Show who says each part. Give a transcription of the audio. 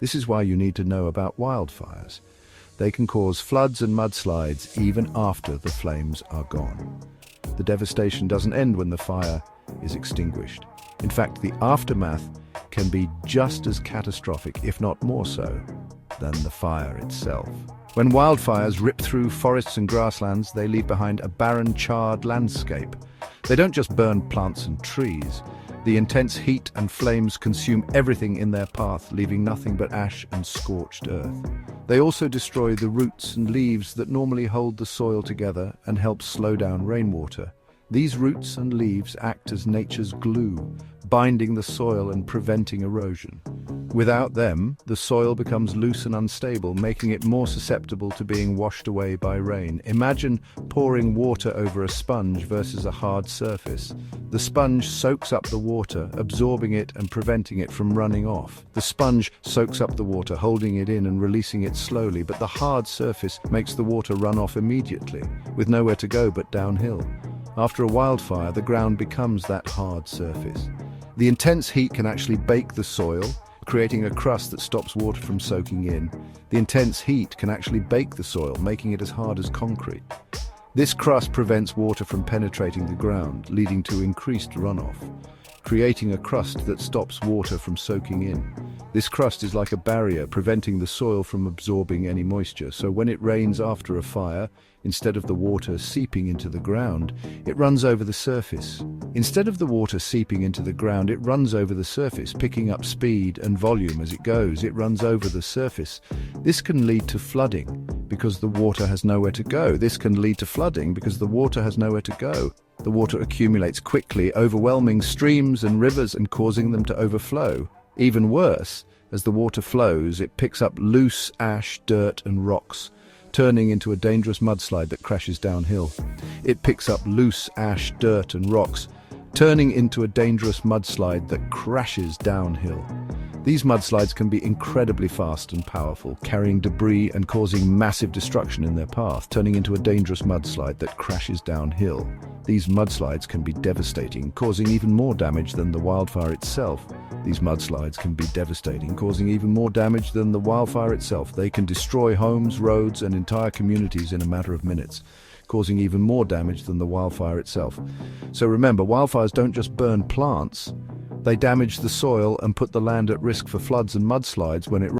Speaker 1: This is why you need to know about wildfires. They can cause floods and mudslides even after the flames are gone. The devastation doesn't end when the fire is extinguished. In fact, the aftermath can be just as catastrophic, if not more so, than the fire itself. When wildfires rip through forests and grasslands, they leave behind a barren, charred landscape. They don't just burn plants and trees. The intense heat and flames consume everything in their path, leaving nothing but ash and scorched earth. They also destroy the roots and leaves that normally hold the soil together and help slow down rainwater. These roots and leaves act as nature's glue, binding the soil and preventing erosion. Without them, the soil becomes loose and unstable, making it more susceptible to being washed away by rain. Imagine pouring water over a sponge versus a hard surface. The sponge soaks up the water, absorbing it and preventing it from running off. The sponge soaks up the water, holding it in and releasing it slowly, but the hard surface makes the water run off immediately, with nowhere to go but downhill. After a wildfire, the ground becomes that hard surface. The intense heat can actually bake the soil, creating a crust that stops water from soaking in. The intense heat can actually bake the soil, making it as hard as concrete. This crust prevents water from penetrating the ground, leading to increased runoff, creating a crust that stops water from soaking in. This crust is like a barrier, preventing the soil from absorbing any moisture. So when it rains after a fire, instead of the water seeping into the ground, it runs over the surface. Instead of the water seeping into the ground, it runs over the surface, picking up speed and volume as it goes. It runs over the surface. This can lead to flooding because the water has nowhere to go. This can lead to flooding because the water has nowhere to go. The water accumulates quickly, overwhelming streams and rivers and causing them to overflow. Even worse, as the water flows, it picks up loose ash, dirt and rocks, turning into a dangerous mudslide that crashes downhill. It picks up loose ash, dirt and rocks, turning into a dangerous mudslide that crashes downhill. These mudslides can be incredibly fast and powerful, carrying debris and causing massive destruction in their path, turning into a dangerous mudslide that crashes downhill. These mudslides can be devastating, causing even more damage than the wildfire itself. These mudslides can be devastating, causing even more damage than the wildfire itself. They can destroy homes, roads, and entire communities in a matter of minutes, causing even more damage than the wildfire itself. So remember, wildfires don't just burn plants. They damage the soil and put the land at risk for floods and mudslides when it